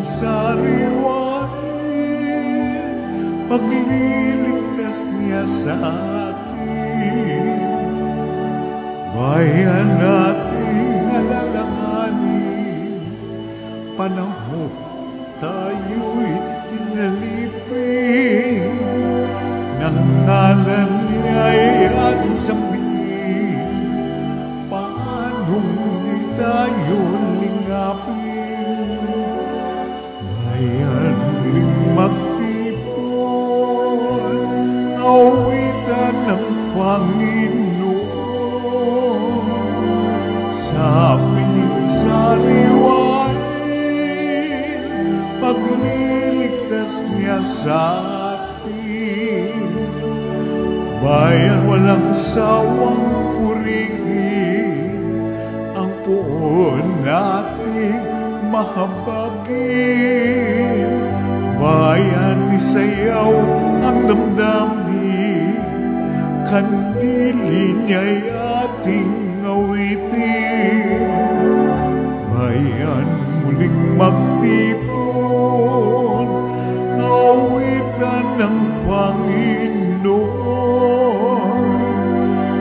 sariwain, pagliligtas niya sa atin. Bayan nating alalahanin, panahon tayo'y inalipin, ng ngalan niya'y ating sambihin, paanong di tayo lingapin. Bayan ring magtipon, awitan ng Panginoon, sa piling sariwain, pagliligtas niya sa atin. Bayan walang sawang purihin, ang puon nating mahabagin. Bayan isayaw ang damdamin, kandili niya'y ating awitin. Bayan muling magtipon, awitan ng Panginoon,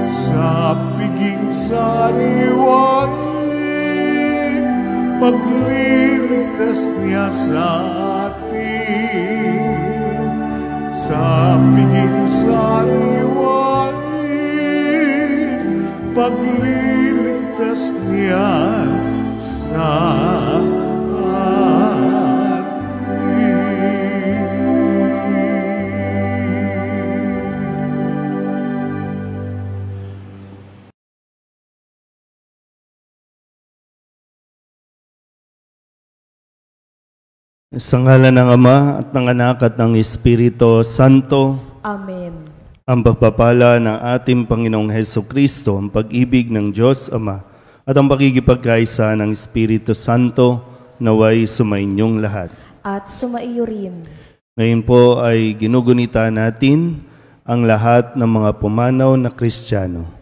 sa piging sariwain, pagliligtas niya sa atin. Sa piging sariwain, pagliligtas niya sa atin. Sa ngalan ng Ama at ng Anak at ng Espiritu Santo. Amen. Ang pagpapala ng ating Panginoong Hesukristo, ang pag-ibig ng Diyos Ama, at ang pakikipagkaisa ng Espiritu Santo naway sumainyong lahat. At sumaiyo rin. Ngayon po ay ginugunita natin ang lahat ng mga pumanaw na Kristiyano.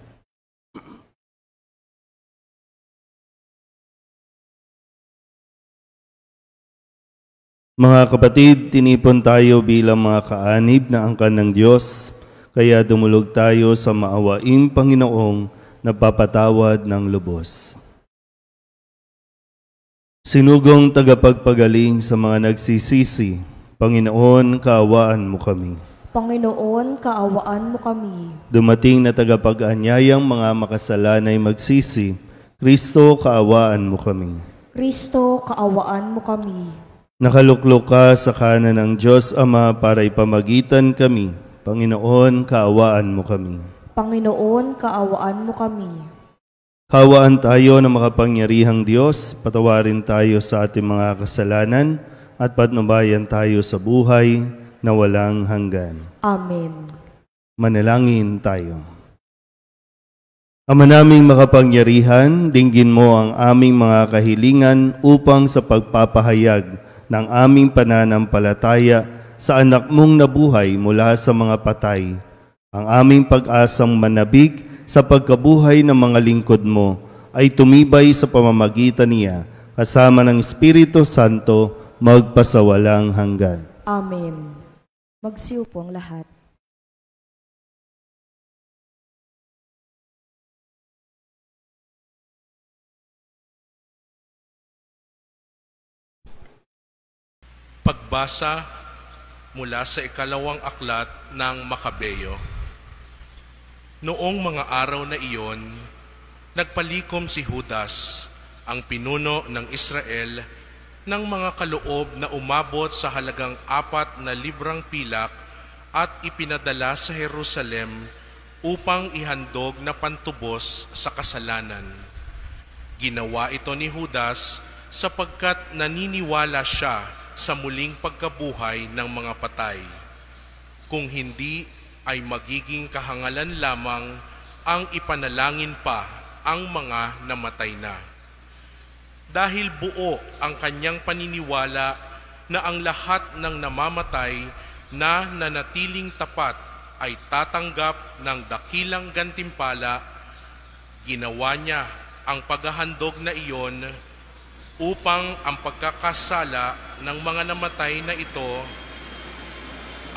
Mga kapatid, tinipon tayo bilang mga kaanib na angkan ng Diyos, kaya dumulog tayo sa maawaing Panginoong nagpapatawad ng lubos. Sinugong tagapagpagaling sa mga nagsisisi, Panginoon, kaawaan mo kami. Panginoon, kaawaan mo kami. Dumating na tagapag-anyayang mga makasalanay magsisi, Kristo, kaawaan mo kami. Kristo, kaawaan mo kami. Nakaluklok ka sa kanan ng Diyos Ama para ipamagitan kami. Panginoon, kaawaan mo kami. Panginoon, kaawaan mo kami. Kaawaan tayo ng makapangyarihang Diyos, patawarin tayo sa ating mga kasalanan, at patnubayan tayo sa buhay na walang hanggan. Amen. Manalangin tayo. Ama naming makapangyarihan, dinggin mo ang aming mga kahilingan upang sa pagpapahayag ng aming pananampalataya sa anak mong nabuhay mula sa mga patay, ang aming pag-asang manabik sa pagkabuhay ng mga lingkod mo ay tumibay sa pamamagitan niya, kasama ng Espiritu Santo, magpasawalang hanggan. Amen. Magsiupo ang lahat. Pagbasa mula sa ikalawang aklat ng Makabeyo. Noong mga araw na iyon, nagpalikom si Judas, ang pinuno ng Israel, ng mga kaloob na umabot sa halagang 4 librang pilak at ipinadala sa Jerusalem upang ihandog na pantubos sa kasalanan. Ginawa ito ni Judas sapagkat naniniwala siya sa muling pagkabuhay ng mga patay. Kung hindi, ay magiging kahangalan lamang ang ipanalangin pa ang mga namatay na. Dahil buo ang kanyang paniniwala na ang lahat ng namamatay na nanatiling tapat ay tatanggap ng dakilang gantimpala, ginawa niya ang paghahandog na iyon upang ang pagkakasala ng mga namatay na ito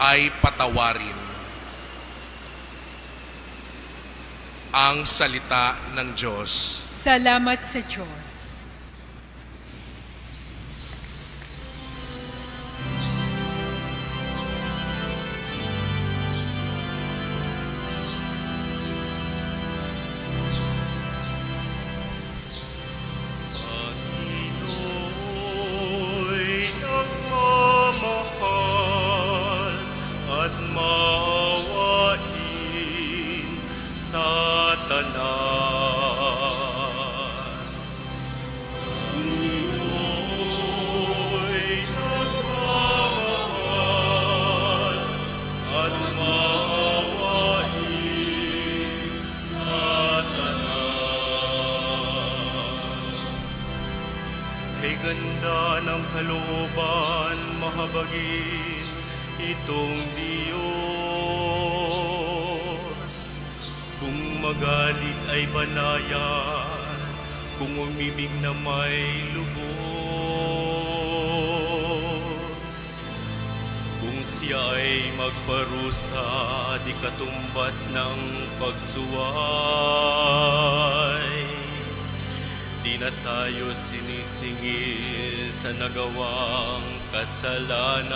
ay patawarin. Ang salita ng Diyos. Salamat sa Diyos. Ganda ng kalooban, mahabagin itong Diyos. Kung magalit ay banayan, kung umibig na may lubos. Kung siya ay magparusa, di katumbas ng pagsuway. Di na tayo sinisingil sa nagawang kasalanan.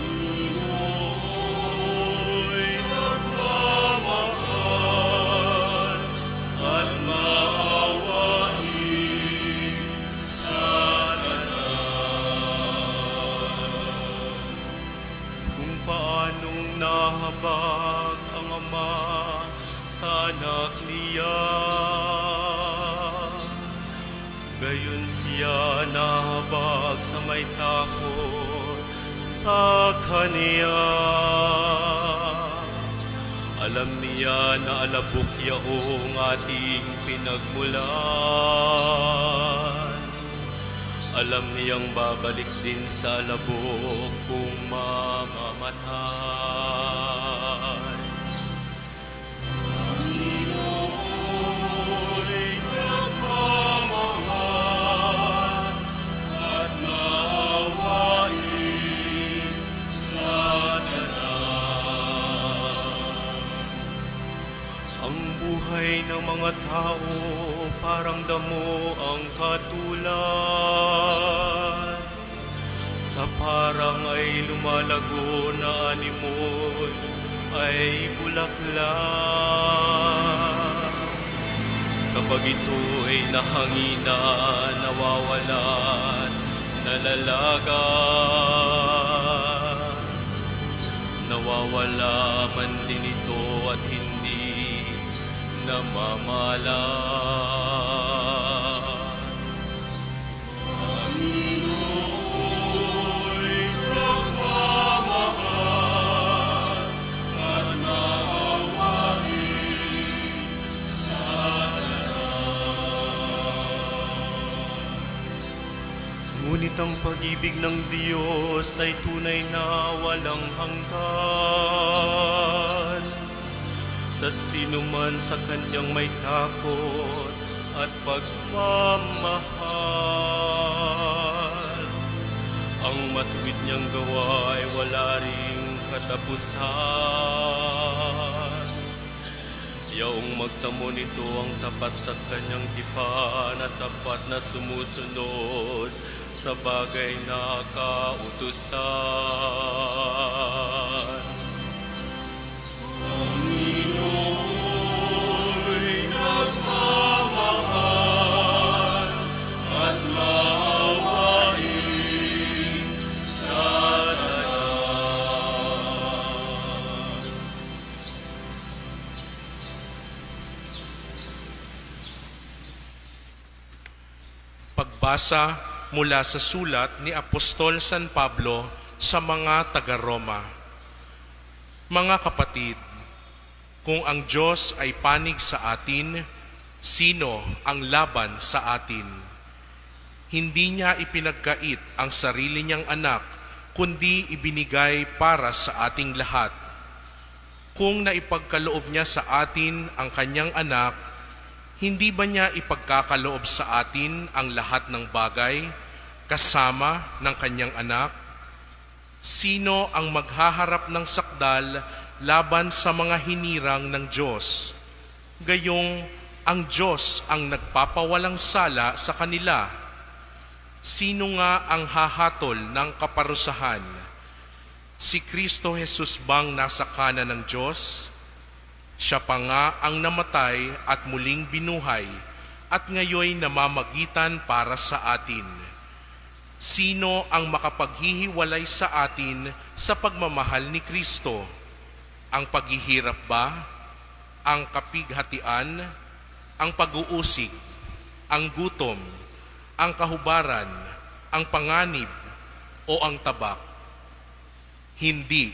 Pangino'y nagmamahal at maawain sa lahat. Kung paanong nahabag ang Ama sa anak niya, gayon siya nahabag sa may takot sa kaniya. Alam niya na alabok yaong ating pinagmulan. Alam niyang babalik din sa alabok kung mamamatay. Buhay ng mga tao parang damo ang katulan. Sa parang ay lumalago na animoy ay bulaklak. Kapag ito'y nahanginan, nawawalan, nalalagas. Nawawala man din ito at hindi namamalas. Pangino'y nagmamahal at maawain sa lahat. Ngunit ang pag-ibig ng Diyos ay tunay na walang hanggan sa sino man sa kanyang may takot at pagmamahal. Ang matuwid niyang gawa ay wala ring katapusan. Yaong magtamo nito ang tapat sa kanyang tipan at tapat na sumusunod sa bagay na kautusan. Pangino'y nagmamahal at maawain sa lahat. Pagbasa mula sa sulat ni Apostol San Pablo sa mga taga-Roma. Mga kapatid, kung ang Diyos ay panig sa atin, sino ang laban sa atin? Hindi niya ipinagkait ang sarili niyang anak, kundi ibinigay para sa ating lahat. Kung naipagkaloob niya sa atin ang kanyang anak, Hindi ba niya ipagkakaloob sa atin ang lahat ng bagay kasama ng kanyang anak? Sino ang maghaharap ng sakdal laban sa mga hinirang ng Diyos? Gayong ang Diyos ang nagpapawalang sala sa kanila. Sino nga ang hahatol ng kaparusahan? Si Kristo Jesus bang nasa kanan ng Diyos? Siya pa nga ang namatay at muling binuhay at ngayoy namamagitan para sa atin. Sino ang makapaghihiwalay sa atin sa pagmamahal ni Kristo? Ang paghihirap ba? Ang kapighatian? Ang pag-uusig? Ang gutom? Ang kahubaran? Ang panganib? O ang tabak? Hindi.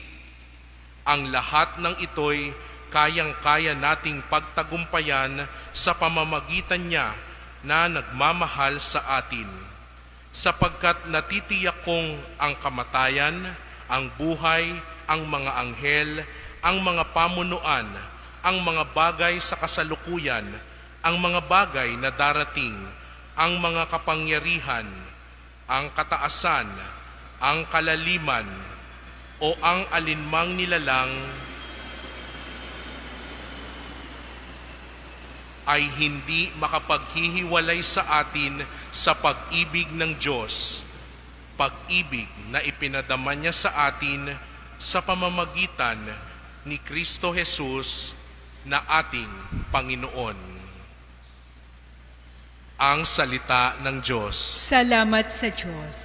Ang lahat ng ito'y kayang-kaya nating pagtagumpayan sa pamamagitan niya na nagmamahal sa atin. Sapagkat natitiyak kong ang kamatayan, ang buhay, ang mga anghel, ang mga pamunuan, ang mga bagay sa kasalukuyan, ang mga bagay na darating, ang mga kapangyarihan, ang kataasan, ang kalaliman, o ang alinmang nilalang ay hindi makapaghihiwalay sa atin sa pag-ibig ng Diyos, pag-ibig na ipinadama niya sa atin sa pamamagitan ni Kristo Jesus na ating Panginoon. Ang salita ng Diyos. Salamat sa Diyos.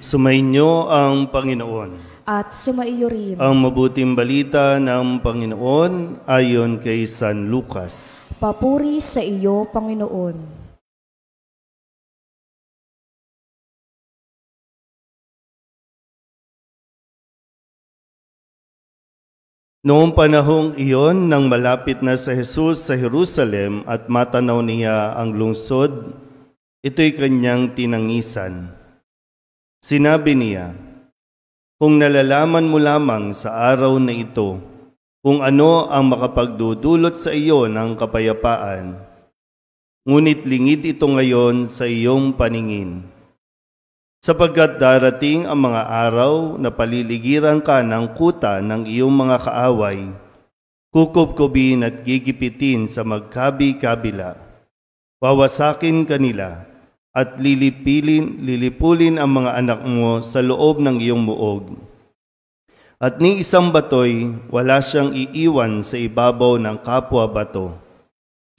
Sumainyo ang Panginoon. At sumaiyo rin. Ang mabuting balita ng Panginoon ayon kay San Lucas. Papuri sa iyo, Panginoon. Noong panahong iyon, nang malapit na sa Jesus sa Jerusalem at matanaw niya ang lungsod, ito'y kanyang tinangisan. Sinabi niya, "Kung nalalaman mo lamang sa araw na ito, kung ano ang makapagdudulot sa iyo ng kapayapaan, ngunit lingid ito ngayon sa iyong paningin. Sapagkat darating ang mga araw na paliligiran ka ng kuta ng iyong mga kaaway, kukubkubin at gigipitin sa magkabi-kabila, wawasakin kanila, at lilipulin ang mga anak mo sa loob ng iyong muog. At ni isang batoy, wala siyang iiwan sa ibabaw ng kapwa bato,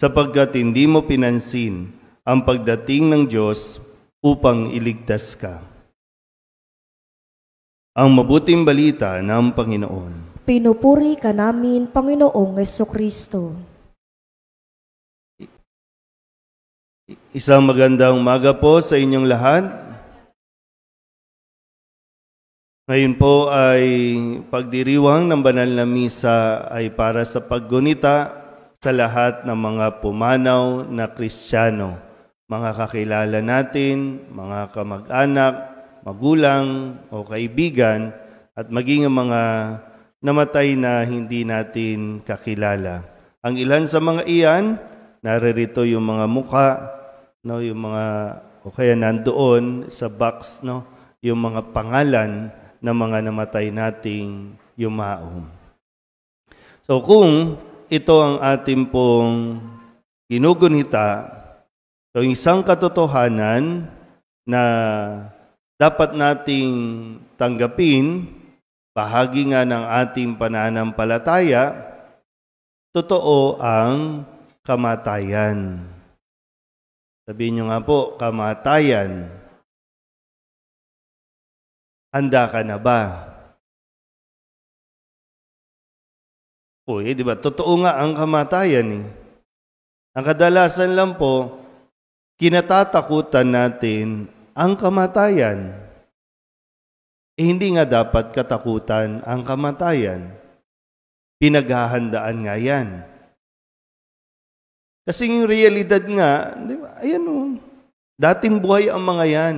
sapagkat hindi mo pinansin ang pagdating ng Diyos upang iligtas ka." Ang mabuting balita ng Panginoon. Pinupuri ka namin, Panginoong Jesucristo. Isang magandang umaga po sa inyong lahat. Ngayon po ay pagdiriwang ng banal na misa ay para sa paggunita sa lahat ng mga pumanaw na Kristiyano, mga kakilala natin, mga kamag-anak, magulang o kaibigan, at maging ang mga namatay na hindi natin kakilala. Ang ilan sa mga iyan, naririto yung mga mukha, no, yung mga, o kaya nandoon sa box, no, yung mga pangalan ng mga namatay nating yumao. So kung ito ang ating pong ginugunita, so isang katotohanan na dapat nating tanggapin, bahagi nga ng ating pananampalataya, totoo ang kamatayan. Sabihin nyo nga po, kamatayan. Handa ka na ba? Di ba? Totoo nga ang kamatayan. Ang kadalasan lang po, kinatatakutan natin ang kamatayan. Hindi nga dapat katakutan ang kamatayan. Pinaghahandaan nga yan. Kasi yung realidad nga, di ba? Ayan o, dating buhay ang mga yan.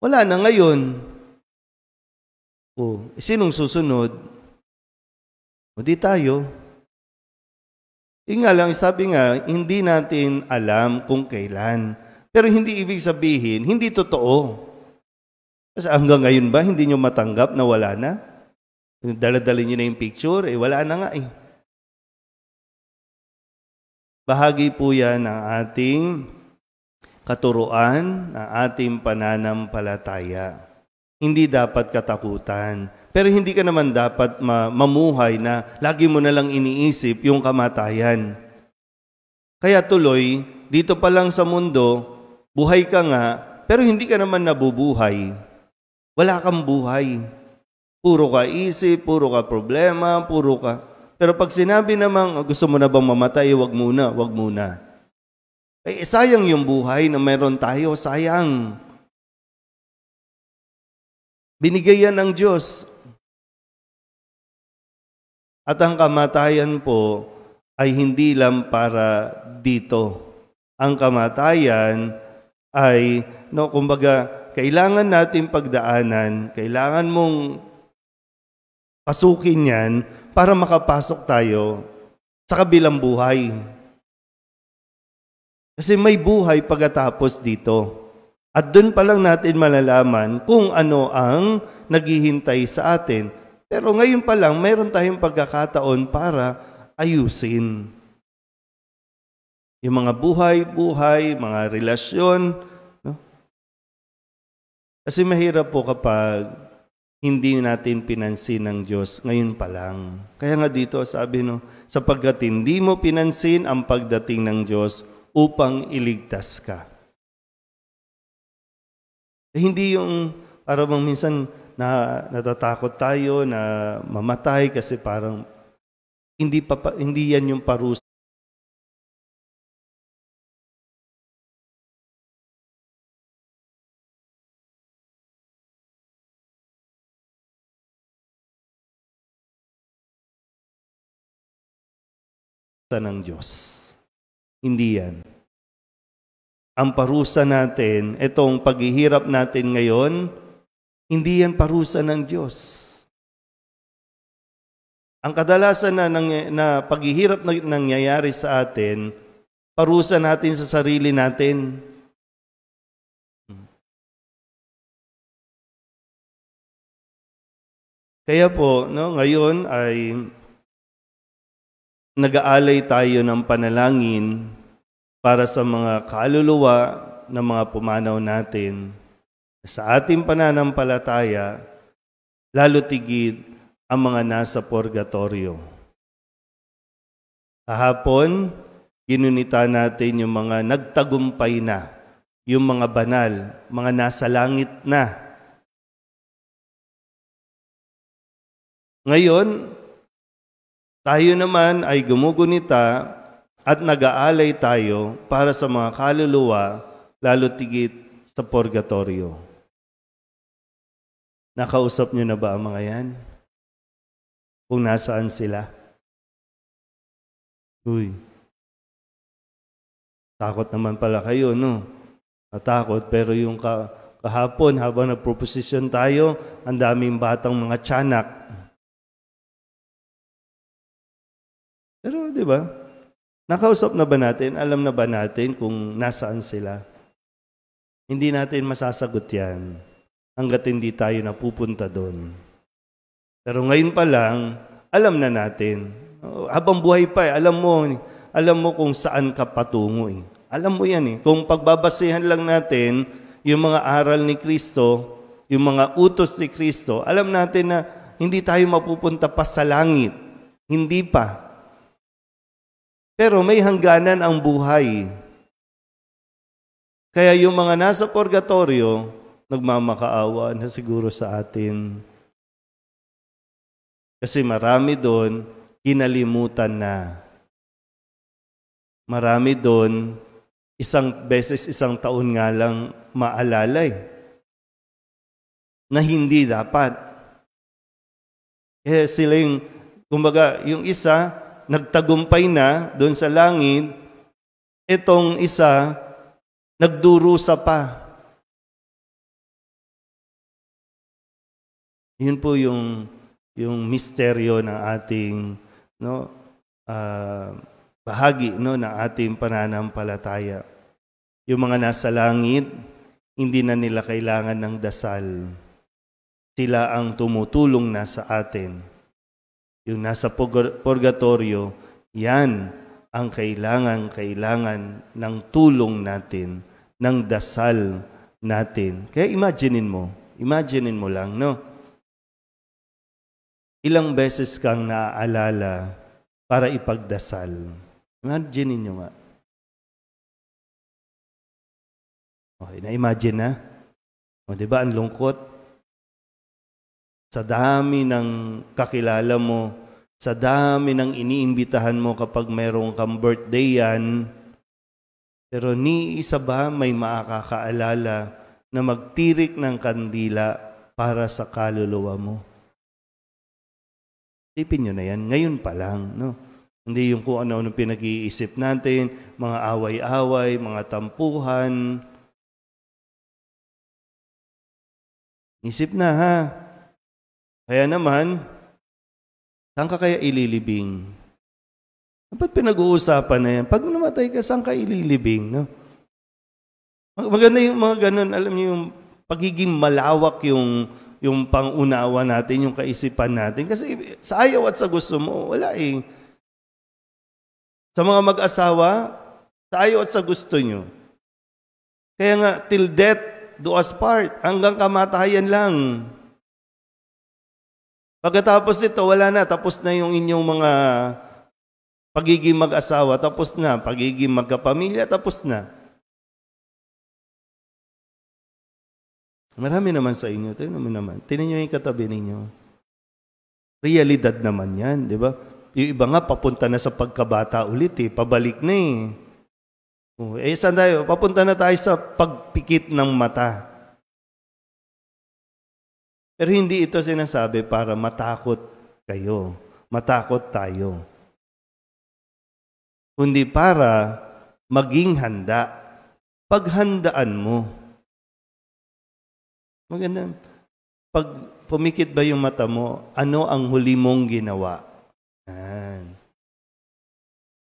Wala na ngayon. Sinong susunod? O di tayo. Nga lang, sabi nga, hindi natin alam kung kailan. Pero hindi ibig sabihin, hindi totoo. Kasi hanggang ngayon ba, hindi nyo matanggap na wala na? Dala-dala nyo na yung picture, wala na nga . Bahagi po yan ng ating katuruan, ng ating pananampalataya. Hindi dapat katakutan. Pero hindi ka naman dapat mamuhay na lagi mo na lang iniisip yung kamatayan. Kaya tuloy, dito pa lang sa mundo, buhay ka nga, pero hindi ka naman nabubuhay. Wala kang buhay. Puro ka isip, puro ka problema, puro ka. Pero pag sinabi namang, gusto mo na bang mamatay, wag muna, wag muna. Sayang yung buhay na meron tayo, sayang. Binigay yan ng Diyos. At ang kamatayan po ay hindi lang para dito. Ang kamatayan ay, kumbaga, kailangan natin pagdaanan, kailangan mong pasukin yan para makapasok tayo sa kabilang buhay. Kasi may buhay pagkatapos dito. At doon pa lang natin malalaman kung ano ang naghihintay sa atin. Pero ngayon pa lang, mayroon tayong pagkakataon para ayusin. Yung mga buhay, mga relasyon. No? Kasi mahirap po kapag hindi natin pinansin ng Diyos ngayon pa lang. Kaya nga dito sabi sapagkat hindi mo pinansin ang pagdating ng Diyos upang iligtas ka. Hindi yung parang minsan na natatakot tayo na mamatay kasi parang hindi yan yung parusa ng Diyos. Hindi yan. Ang parusa natin, itong paghihirap natin ngayon, hindi yan parusa ng Diyos. Ang kadalasan na paghihirap na nangyayari sa atin, parusa natin sa sarili natin. Kaya po, ngayon ay nag-aalay tayo ng panalangin para sa mga kaluluwa ng mga pumanaw natin. Sa ating pananampalataya, lalo tigid ang mga nasa purgatorio. Kahapon, ginunita natin yung mga nagtagumpay na, yung mga banal, mga nasa langit na. Ngayon, tayo naman ay gumugunita at nag-aalay tayo para sa mga kaluluwa, lalo tigit sa purgatorio. Nakausap nyo na ba ang mga yan? Kung nasaan sila? Takot naman pala kayo, no? Natakot, pero yung kahapon, habang nagproposisyon tayo, ang daming batang mga tiyanak. Pero di ba? Nakausap na ba natin? Alam na ba natin kung nasaan sila? Hindi natin masasagot yan hanggat hindi tayo napupunta doon. Pero ngayon pa lang, alam na natin. Habang buhay pa, alam mo kung saan ka patungo. Alam mo yan. Kung pagbabasihan lang natin yung mga aral ni Kristo, yung mga utos ni Kristo, alam natin na hindi tayo mapupunta pa sa langit. Hindi pa. Pero may hangganan ang buhay. Kaya yung mga nasa purgatorio, nagmamakaawa na siguro sa atin. Kasi marami doon, kinalimutan na. Marami doon, isang taon nga lang maalalay. Na hindi dapat. Eh sila yung, kumbaga, yung isa, nagtagumpay na doon sa langit, itong isa, nagdurusa pa. Yun po yung misteryo ng ating bahagi ng ating pananampalataya. Yung mga nasa langit, hindi na nila kailangan ng dasal. Sila ang tumutulong na sa atin. Yung nasa purgatorio, yan ang kailangan ng tulong natin, ng dasal natin. Kaya imagine mo lang, no? Ilang beses kang naaalala para ipagdasal. Imagine nyo nga. Okay, na-imagine na? O, diba, ang lungkot? Sa dami ng kakilala mo, sa dami ng iniimbitahan mo kapag mayroong kang birthday yan, pero ni isa ba may makakaalala na magtirik ng kandila para sa kaluluwa mo? Isipin nyo na yan, ngayon pa lang, no? Hindi yung kung ano-ano pinag-iisip natin, mga away-away, mga tampuhan. Isip na, ha? Kaya naman, saan ka kaya ililibing? Ba't pinag-uusapan na yan? Pag namatay ka, saan ka ililibing? No? Maganda yung mga ganun, alam niyo yung pagiging malawak yung pangunawa natin, yung kaisipan natin. Kasi sa ayaw at sa gusto mo, wala eh. Sa mga mag-asawa, sa ayaw at sa gusto nyo. Kaya nga, till death do us part. Hanggang kamatayan lang. Pagkatapos nito, wala na. Tapos na yung inyong mga pagiging mag-asawa. Tapos na. Pagiging magkapamilya. Tapos na. Marami naman sa inyo. Tinan nyo yung katabi ninyo. Realidad naman yan. Di ba? Yung iba nga, papunta na sa pagkabata ulit eh. Pabalik na eh. Saan tayo? Papunta na tayo sa pagpikit ng mata. Pero hindi ito sinasabi para matakot kayo. Matakot tayo. Kundi para maging handa. Paghandaan mo. Maganda. Pag pumikit ba yung mata mo, ano ang huli mong ginawa?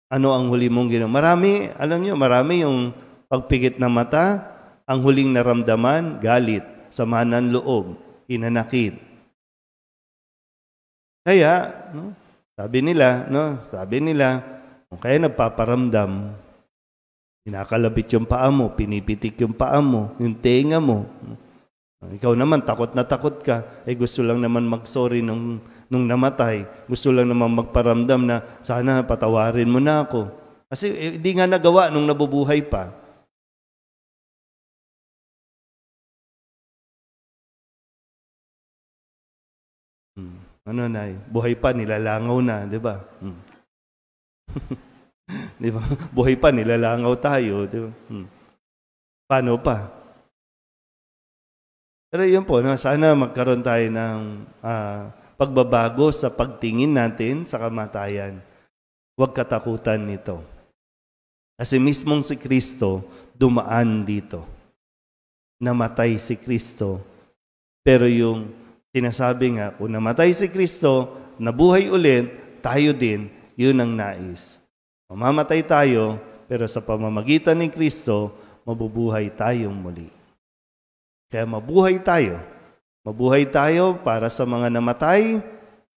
Ano ang huli mong ginawa? Marami, alam niyo, marami yung pagpikit ng mata, ang huling naramdaman, galit, sama ng loob, hinanakit. Kaya, sabi nila, kaya nagpaparamdam, pinakalabit yung paa mo, pinipitik yung paa mo, yung tenga mo. Ikaw naman, takot na takot ka, gusto lang naman mag-sorry nung namatay. Gusto lang naman magparamdam na sana patawarin mo na ako. Kasi hindi nga nagawa nung nabubuhay pa. Ano na, buhay pa, nilalangaw na, di ba? Di ba? Buhay pa, nilalangaw tayo, di ba? Paano pa? Pero yun po, sana magkaroon tayo ng pagbabago sa pagtingin natin sa kamatayan. Huwag katakutan nito. Kasi mismong si Kristo dumaan dito. Namatay si Kristo. Pero yung sinasabi nga, kung namatay si Kristo, nabuhay ulit, tayo din, yun ang nais. Mamamatay tayo, pero sa pamamagitan ni Kristo, mabubuhay tayong muli. Kaya mabuhay tayo. Mabuhay tayo para sa mga namatay,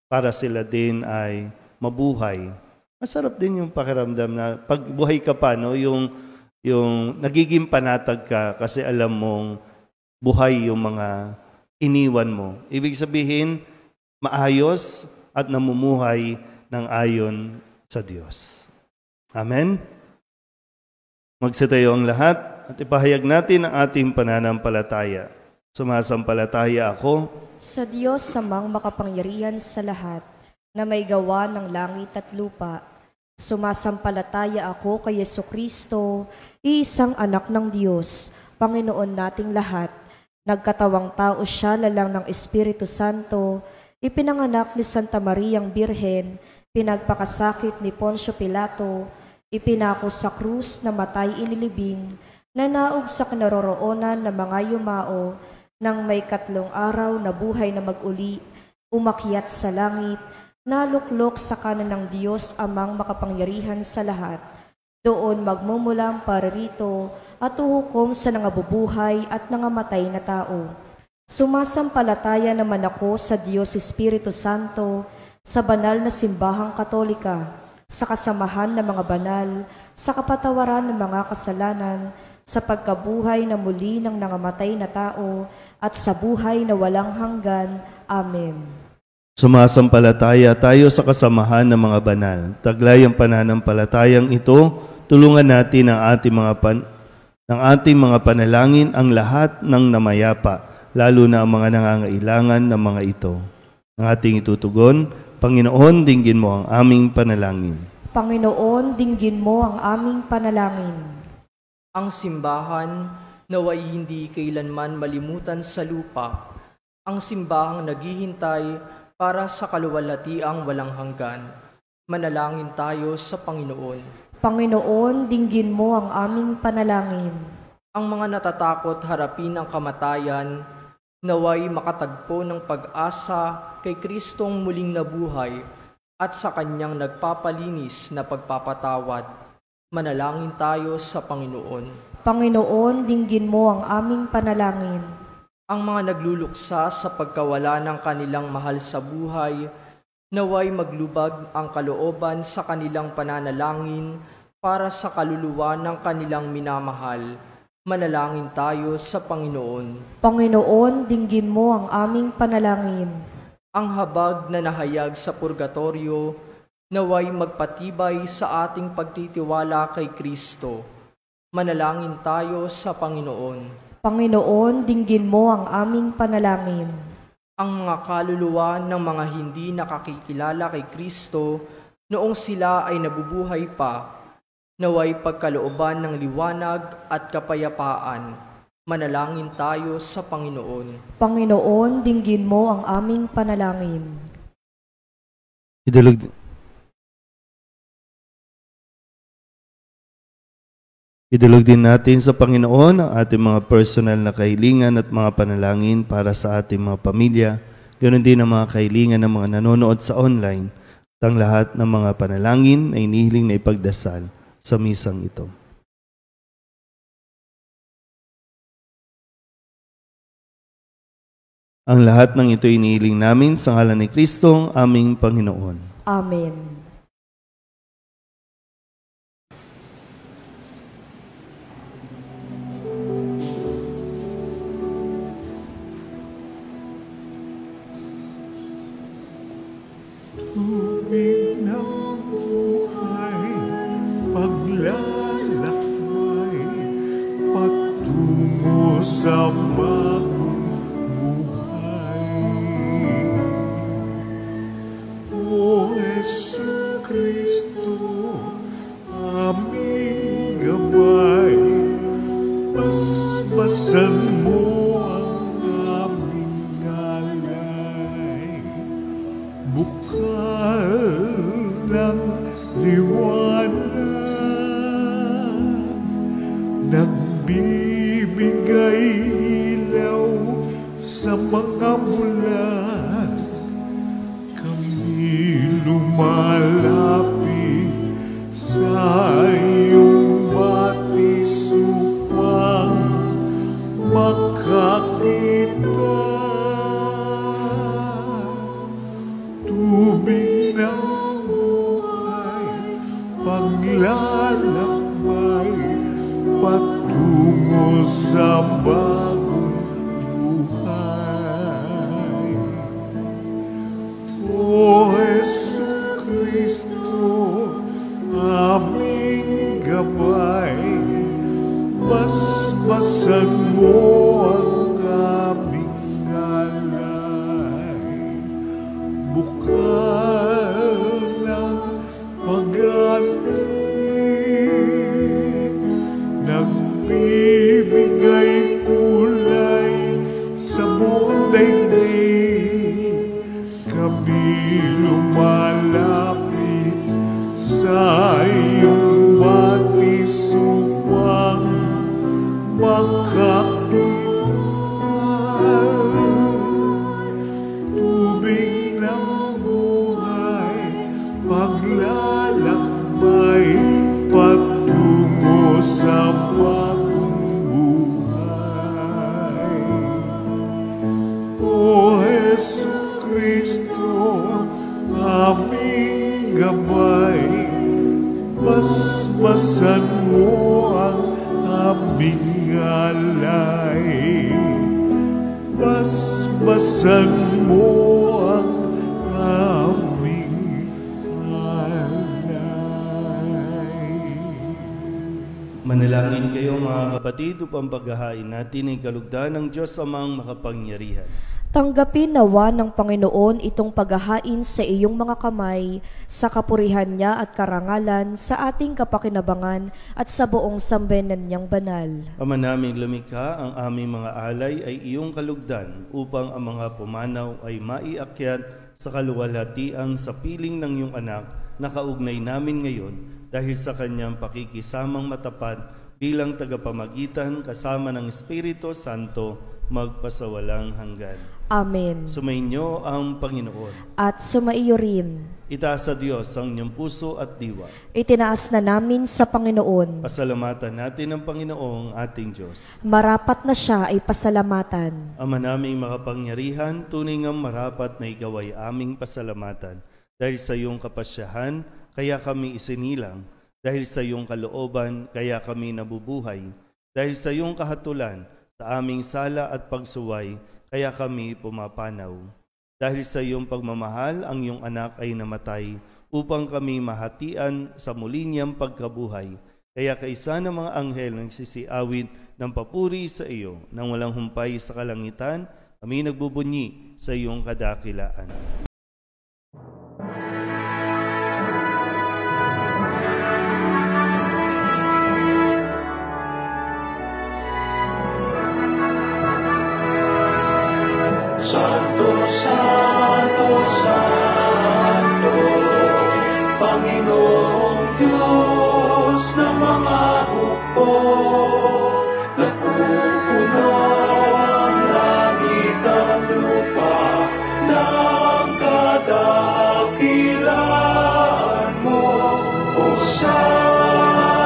para sila din ay mabuhay. Masarap din yung pakiramdam na pagbuhay ka pa, no? Yung nagiging panatag ka kasi alam mong buhay yung mga iniwan mo. Ibig sabihin, maayos at namumuhay ng ayon sa Diyos. Amen? Magsitayo ang lahat at ipahayag natin ang ating pananampalataya. Sumasampalataya ako Sa Diyos samang makapangyarihan sa lahat, na may gawa ng langit at lupa. Sumasampalataya ako kay Jesucristo, iisang anak ng Diyos, Panginoon nating lahat. Nagkatawang tao siya lalang ng Espiritu Santo, ipinanganak ni Santa Mariang Birhen, pinagpakasakit ni Poncio Pilato, ipinako sa krus na matay inilibing, nanaog sa kinaroroonan ng mga yumao, nang may 3 araw na buhay na mag-uli, umakyat sa langit, naluklok sa kanan ng Diyos amang makapangyarihan sa lahat. Doon magmumulang paririto at uhukom sa nangabubuhay at nangamatay na tao. Sumasampalataya naman ako sa Diyos Espiritu Santo, sa banal na simbahang katolika, sa kasamahan ng mga banal, sa kapatawaran ng mga kasalanan, sa pagkabuhay na muli ng nangamatay na tao, at sa buhay na walang hanggan. Amen. Sumasampalataya tayo sa kasamahan ng mga banal. Taglay ang pananampalatayang ito, tulungan natin ang ating mga panalangin ang lahat ng namayapa, lalo na ang mga nangangailangan ng mga ito. Ang ating itutugon, Panginoon, dinggin mo ang aming panalangin. Panginoon, dinggin mo ang aming panalangin. Ang simbahan naway hindi kailanman malimutan sa lupa, ang simbahang naghihintay para sa kaluwalhatiang walang hanggan. Manalangin tayo sa Panginoon. Panginoon, dinggin mo ang aming panalangin. Ang mga natatakot harapin ang kamatayan, naway makatagpo ng pag-asa kay Kristong muling nabuhay at sa Kanyang nagpapalinis na pagpapatawad. Manalangin tayo sa Panginoon. Panginoon, dinggin mo ang aming panalangin. Ang mga nagluluksa sa pagkawala ng kanilang mahal sa buhay, naway maglubag ang kalooban sa kanilang pananalangin para sa kaluluwa ng kanilang minamahal. Manalangin tayo sa Panginoon. Panginoon, dinggin mo ang aming panalangin. Ang habag na nahayag sa purgatorio, naway magpatibay sa ating pagtitiwala kay Kristo. Manalangin tayo sa Panginoon. Panginoon, dinggin mo ang aming panalangin. Ang mga kaluluwa ng mga hindi nakakikilala kay Kristo noong sila ay nabubuhay pa, naway pagkalooban ng liwanag at kapayapaan. Manalangin tayo sa Panginoon. Panginoon, dinggin mo ang aming panalangin. Idulog din natin sa Panginoon ang ating mga personal na kahilingan at mga panalangin para sa ating mga pamilya. Ganon din ang mga kahilingan ng mga nanonood sa online at ang lahat ng mga panalangin ay inihiling na ipagdasal sa misang ito. Ang lahat ng ito inihiling namin sa ngalan ni Kristo, aming Panginoon. Amen. Tubig ng buhay, paglalakbay, patungo sa bagong buhay. O Jesucristo, aming gabay, basbasan mo ang aming galay. Bukal ng liwanag, nagbibigay ilaw sa mga bulan. Kami lumalapit sa maglalakbay patungo sa bagong buhay. O Jesucristo, aming gabay, basbasan mo ang aming alay. Bukal ng pag-asa, nagbibigay kulay sa buong daigdig. Kami lumalapit sa iyong batis upang makakita. Tubig ng buhay, paglalakbay patungo sa bagong buhay. O Jesucristo, aming gabay, basbasan mo ang aming alay. Basbasan mo ang aming alay. Manalangin kayo mga kapatid upang paghahain natin ay kalugdan ng Diyos amang makapangyarihan. Tanggapin nawa ng Panginoon itong paghahain sa iyong mga kamay, sa kapurihan niya at karangalan, sa ating kapakinabangan at sa buong sambayanan niyang banal. Ama naming lumikha, ang aming mga alay ay iyong kalugdan upang ang mga pumanaw ay maiakyat sa kaluwalhatiang sa piling ng iyong anak na kaugnay namin ngayon dahil sa kanyang pakikisamang matapat bilang tagapamagitan kasama ng Espiritu Santo magpasawalang hanggan. Amen. Sumainyo ang Panginoon. At sumaiyo rin. Itaas sa Diyos ang inyong puso at diwa. Itinaas na namin sa Panginoon. Pasalamatan natin ang Panginoong ating Diyos. Marapat na siya ay pasalamatan. Ama naming makapangyarihan, tunay ngang marapat na ikaw ay aming pasalamatan. Dahil sa iyong kapasyahan, kaya kami isinilang. Dahil sa iyong kalooban, kaya kami nabubuhay. Dahil sa iyong kahatulan, sa aming sala at pagsuway, kaya kami pumapanaw. Dahil sa iyong pagmamahal, ang iyong anak ay namatay, upang kami mahatian sa muli niyang pagkabuhay. Kaya kaisa ng mga anghel nagsisiawit ng papuri sa iyo, nang walang humpay sa kalangitan, kami nagbubunyi sa iyong kadakilaan. Santo, Santo, Santo, Panginoong Diyos ng mga hukbo, napupuno ang langit at lupa ng kadakilaan mo. Hosana,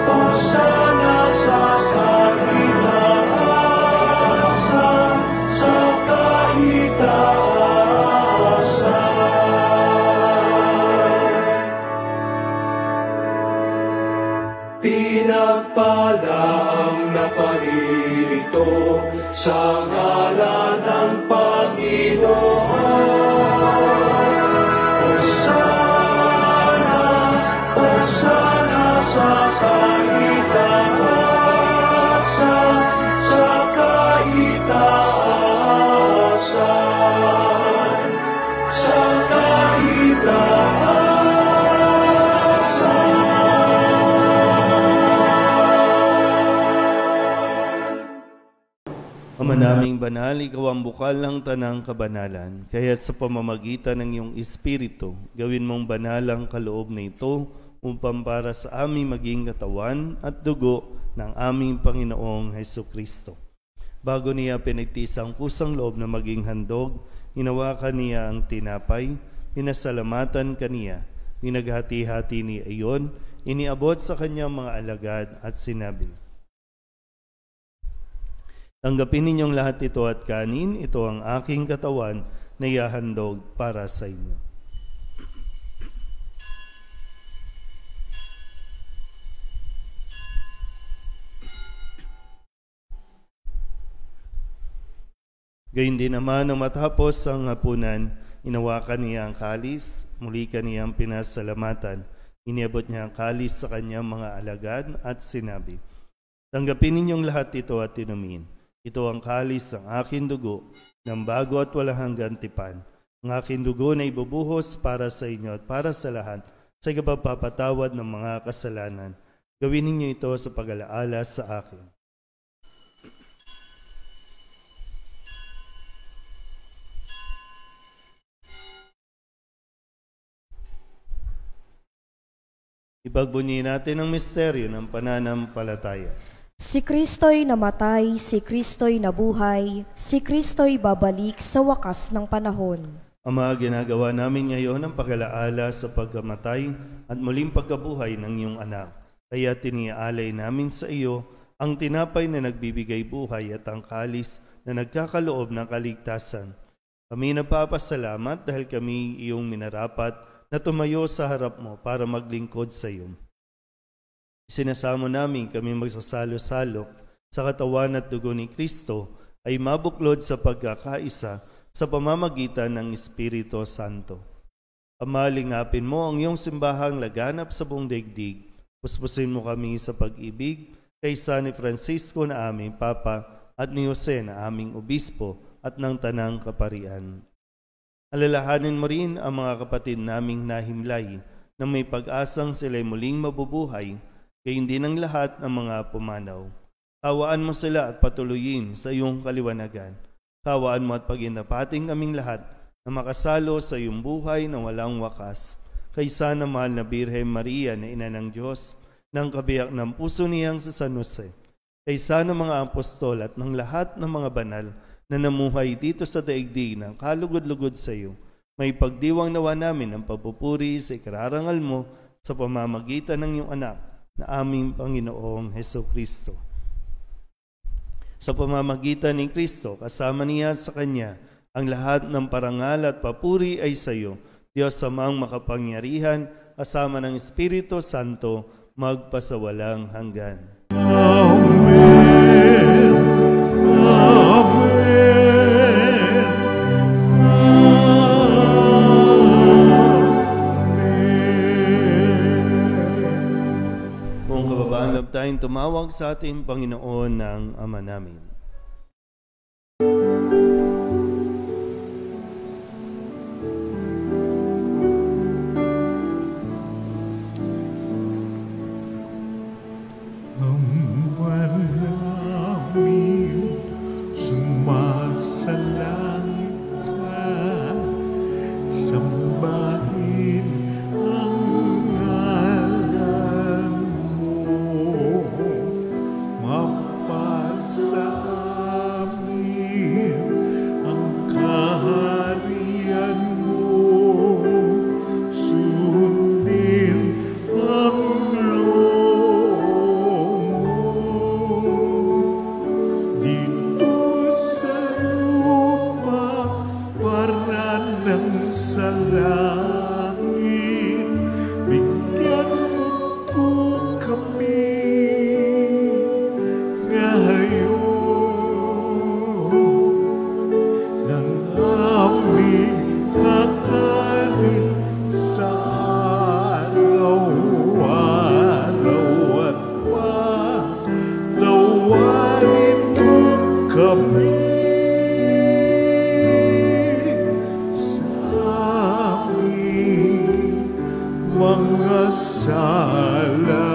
Hosana sa kahitaasan, sa pinagpala ang naparirito sa ngalan ng Panginoon. Hosana, Hosana sa kahitaasan, sa kahitaasan, sa kahitaasan. Ama naming banal, ikaw ang bukal ng tanang kabanalan, kaya't sa pamamagitan ng iyong Espiritu, gawin mong banal ang kaloob na ito upang para sa aming maging katawan at dugo ng aming Panginoong Hesukristo. Bago niya pinagtis ang pusang loob na maging handog, hinawakan niya ang tinapay, pinasalamatan kaniya, pinaghati-hati ni iyon, iniabot sa kanyang mga alagad at sinabi, tanggapin ninyong lahat ito at kanin, ito ang aking katawan na ihahandog para sa inyo. Gayun din naman nang matapos ang hapunan, inawakan niya ang kalis, muli kaniyang pinasalamatan. Iniabot niya ang kalis sa kanyang mga alagad at sinabi, "Tanggapin ninyong lahat ito at inumin. Ito ang kalis ng aking dugo, ng bago at walang hanggang tipan. Ang aking dugo na ibubuhos para sa inyo at para sa lahat sa ikapagpapatawad ng mga kasalanan. Gawin ninyo ito sa pag-alaala sa akin." Ipagbunyi natin ang misteryo ng pananampalataya. Si Kristo'y namatay, si Kristo'y nabuhay, si Kristo'y babalik sa wakas ng panahon. Ama, ginagawa namin ngayon ang pag-alaala sa pagkamatay at muling pagkabuhay ng iyong anak. Kaya tiniaalay namin sa iyo ang tinapay na nagbibigay buhay at ang kalis na nagkakaloob ng kaligtasan. Kami nagpapasalamat dahil kami iyong minarapat na tumayo sa harap mo para maglingkod sa iyo. Sinasamo namin kami magsasalo-salo sa katawan at dugo ni Kristo ay mabuklod sa pagkakaisa sa pamamagitan ng Espiritu Santo. Ama, lingapin mo ang iyong simbahang laganap sa buong daigdig. Puspusin mo kami sa pag-ibig kay San Francisco na aming Papa at ni Jose na aming Obispo at ng Tanang Kaparian. Alalahanin mo rin ang mga kapatid naming nahimlay na may pag-asang sila'y muling mabubuhay, gayon din ang lahat ng mga pumanaw. Kawaan mo sila at patuloyin sa iyong kaliwanagan. Kawaan mo at paginapating kaming lahat na makasalo sa iyong buhay na walang wakas. Kaysa na mahal na Birhen Maria na Ina ng Diyos, ng kabiyak ng puso niyang sa San Jose. Kaysa ng mga apostol at ng lahat ng mga banal na namuhay dito sa daigdig ng kalugod-lugod sa iyo, may pagdiwang nawa namin ang papupuri sa ikararangal mo sa pamamagitan ng iyong anak na aming Panginoong Hesukristo. Sa pamamagitan ni Kristo, kasama niya sa Kanya, ang lahat ng parangal at papuri ay sa iyo, Diyos Amang makapangyarihan, kasama ng Espiritu Santo, magpasawalang hanggan. Tayong tumawag sa ating Panginoon ng Ama namin. Ama namin, sumasalangit ka, sambahin ang ngalan mo. Mapasa amin ang kaharian mo, sundin ang loob mo. Dito sa lupa, para ng sa langit, bigyan mo po kami ng aming kakanin sa araw-araw at patawarin mo kami sa aming mga sala.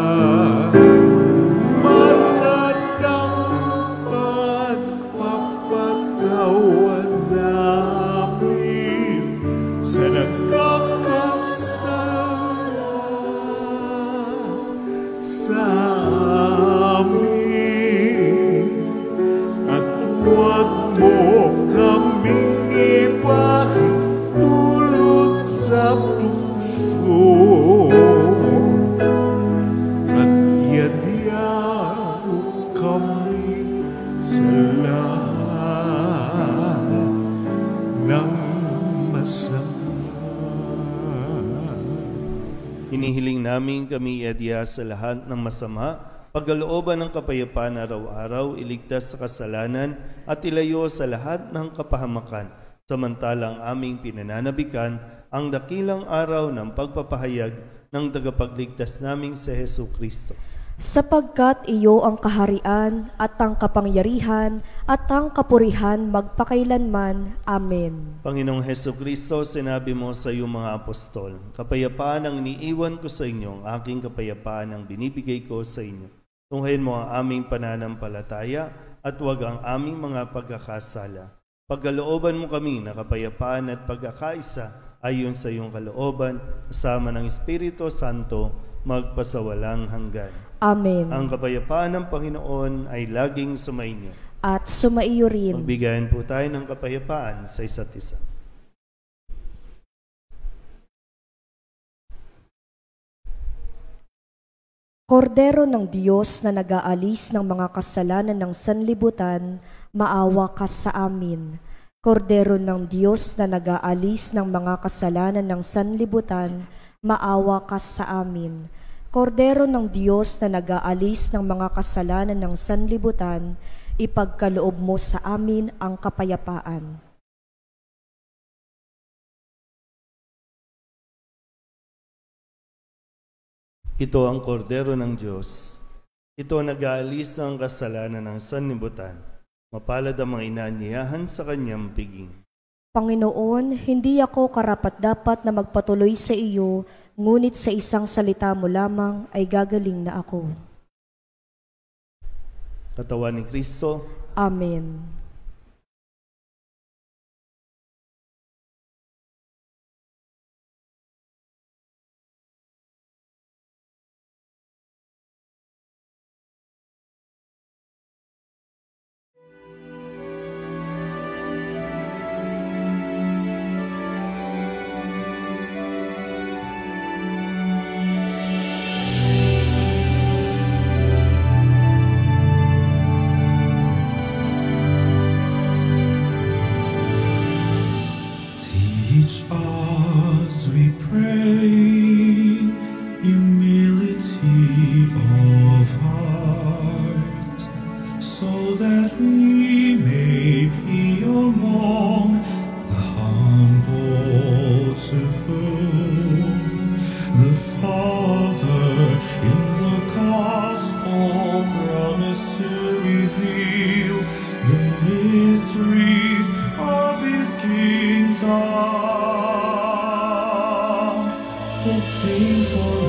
Hinihiling namin kami iadya sa lahat ng masama pagkalooban ng kapayapaan araw-araw, iligtas sa kasalanan at ilayo sa lahat ng kapahamakan, samantalang aming pinananabikan ang dakilang araw ng pagpapahayag ng tagapagligtas naming si Hesu Kristo. Sapagkat iyo ang kaharian at ang kapangyarihan at ang kapurihan magpakailanman. Amen. Panginoong Hesu Kristo, sinabi mo sa iyong mga apostol, kapayapaan ang iniiwan ko sa inyo, aking kapayapaan ang binibigay ko sa inyo. Tunghayin mo ang aming pananampalataya at huwag ang aming mga pagkakasala. Pagkalooban mo kami na kapayapaan at pagkakaisa ayon sa iyong kalooban, kasama ng Espiritu Santo, magpasawalang hanggan. Amen. Ang kapayapaan ng Panginoon ay laging sumainyo. At sumaiyo rin. Magbigayan po tayo ng kapayapaan sa isa't isa. Kordero ng Diyos na nag-aalis ng mga kasalanan ng sanlibutan, maawa ka sa amin. Kordero ng Diyos na nag-aalis ng mga kasalanan ng sanlibutan, maawa ka sa amin. Kordero ng Diyos na nag-aalis ng mga kasalanan ng sanlibutan, ipagkaloob mo sa amin ang kapayapaan. Ito ang kordero ng Diyos. Ito ang nag-aalis ng kasalanan ng sanlibutan. Mapalad ang mga inaanyayahan sa kanyang piging. Panginoon, hindi ako karapat-dapat na magpatuloy sa iyo, ngunit sa isang salita mo lamang ay gagaling na ako. Katawan ni Kristo. Amen. Teach us, we pray, humility of heart, so that we may be among the humble, to whom the Father in the gospel promised to reveal the mysteries of his kingdom. Obtain for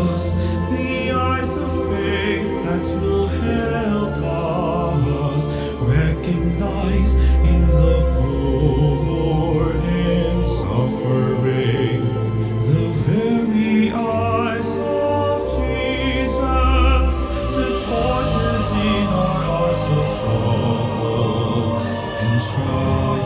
us the eyes of faith that will help us recognize in the poor and suffering the very eyes of Jesus. Support us in our hours of trouble and trial.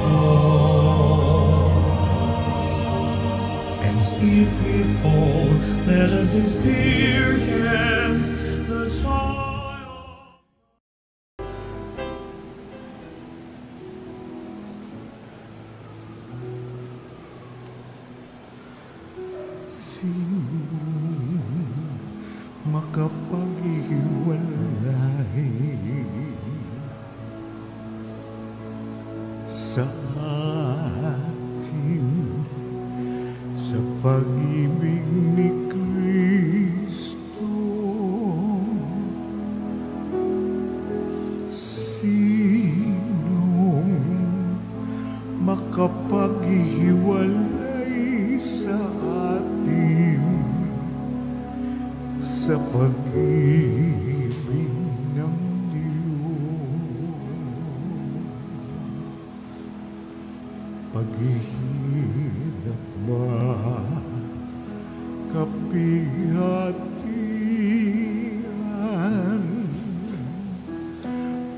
And if we fall, let us experience the trial. Sino makapaghiwalay sa atin sa pag-ibig ni Kristo? Sinong makapaghiwalay sa atin sa pag-ibig ng Diyos? Paghihirap ba, kapighatian,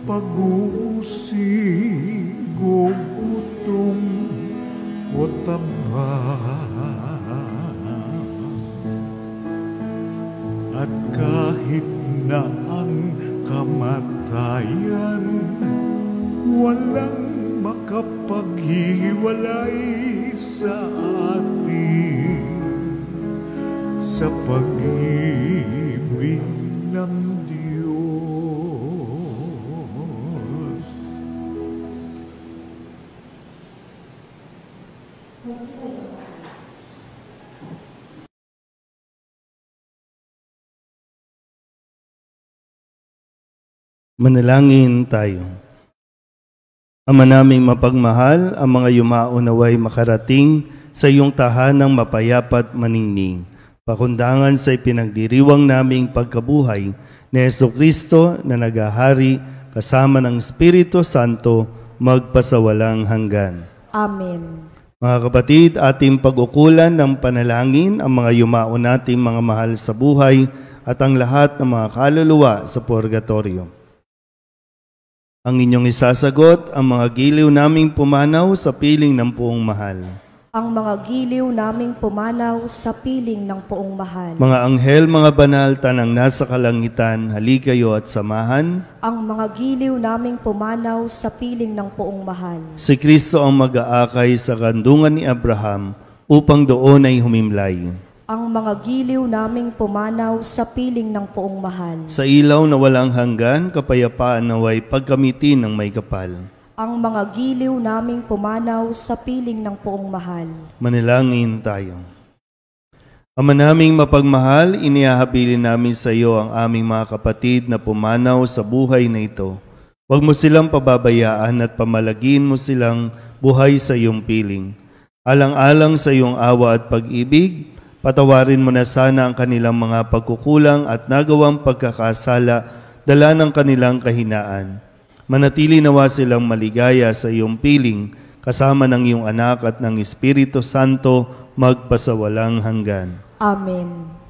pag-uusig o gutom o taba, at kahit na ang kamatayan, walang makapaghiwalay sa atin sa pag-ibig ng Diyos. Manalangin tayo. Ama naming mapagmahal, ang mga yumao naway makarating sa iyong tahanang mapayapat maningning. Pakundangan sa ipinagdiriwang naming pagkabuhay ni Jesucristo na nagahari kasama ng Espiritu Santo magpasawalang hanggan. Amen. Mga kapatid, ating pag-ukulan ng panalangin ang mga yumao nating mga mahal sa buhay at ang lahat ng mga kaluluwa sa purgatorio. Ang inyong isasagot, ang mga giliw naming pumanaw sa piling ng Poong Mahal. Ang mga giliw naming pumanaw sa piling ng Poong Mahal. Mga anghel, mga banal, tanang nasa kalangitan, halikayo at samahan. Ang mga giliw naming pumanaw sa piling ng Poong Mahal. Si Kristo ang mag-aakay sa kandungan ni Abraham upang doon ay humimlay. Ang mga giliw naming pumanaw sa piling ng Poong Mahal. Sa ilaw na walang hanggan, kapayapaan naway pagkamitin ng may kapal. Ang mga giliw naming pumanaw sa piling ng Poong Mahal. Manalangin tayo. Ama naming mapagmahal, iniahabilin namin sa iyo ang aming mga kapatid na pumanaw sa buhay na ito. Huwag mo silang pababayaan at pamalagin mo silang buhay sa iyong piling. Alang-alang sa iyong awa at pag-ibig, patawarin mo na sana ang kanilang mga pagkukulang at nagawang pagkakasala, dala ng kanilang kahinaan. Manatili nawa silang maligaya sa iyong piling, kasama ng iyong anak at ng Espiritu Santo, magpasawalang hanggan. Amen.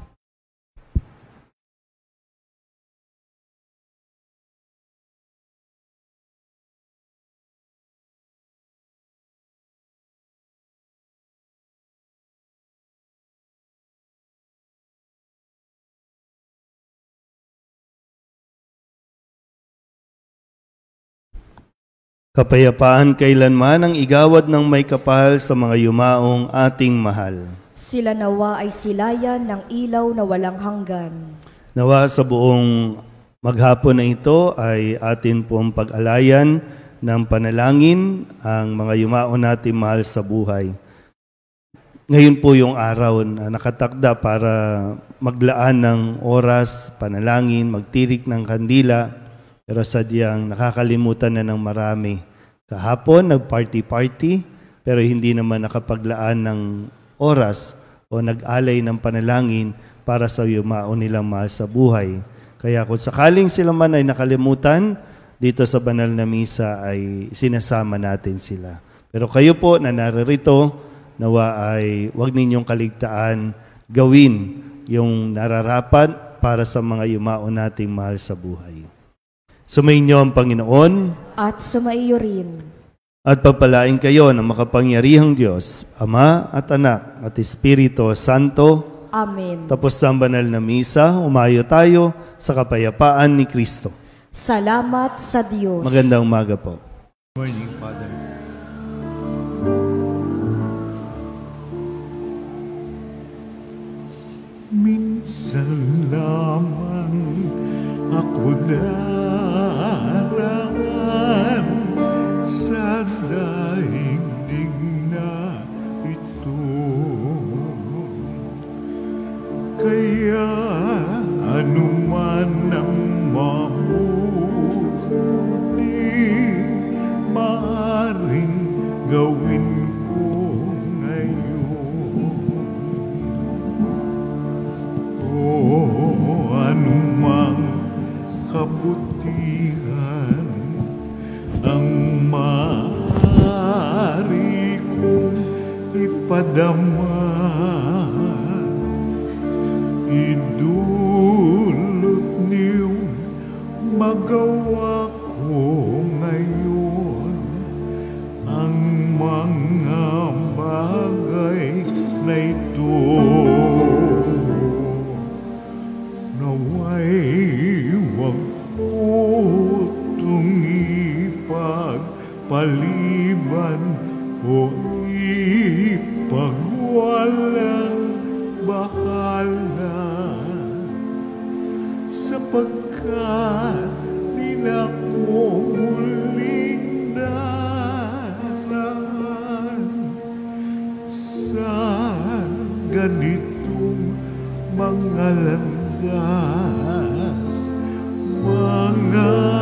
Kapayapaan kailanman ang igawad ng may kapal sa mga yumaong ating mahal. Sila nawa ay silayan ng ilaw na walang hanggan. Nawa sa buong maghapon na ito ay atin pong pag-alayan ng panalangin ang mga yumao nating mahal sa buhay. Ngayon po yung araw na nakatakda para maglaan ng oras, panalangin, magtirik ng kandila. Pero sadyang nakakalimutan na ng marami. Kahapon, nag-party-party, pero hindi naman nakapaglaan ng oras o nag-alay ng panalangin para sa yumao nilang mahal sa buhay. Kaya kung sakaling sila man ay nakalimutan, dito sa banal na misa ay sinasama natin sila. Pero kayo po na naririto, nawa ay huwag ninyong kaligtaan gawin yung nararapat para sa mga yumao nating mahal sa buhay. Sumainyo ang Panginoon at sumaiyo rin. At pagpalain kayo ng makapangyarihang Diyos, Ama at Anak at Espiritu Santo. Amen. Tapos ang banal na misa, umayo tayo sa kapayapaan ni Kristo. Salamat sa Diyos. Magandang umaga po. Morning, Father. Minsan lamang ako daraan sa daigdig na ito. Kaya anuman ang mabuti, maaaring gawin ko ngayon. O anumang kabutihan ang maaari kong ipadama, idulot niyong magawa ko ngayon ang mga bagay na ito. Naway wag po itong ipagpaliban o ipagwalang bahala, sapagkat nila ko muling daraan sa ganitong mga landas, mga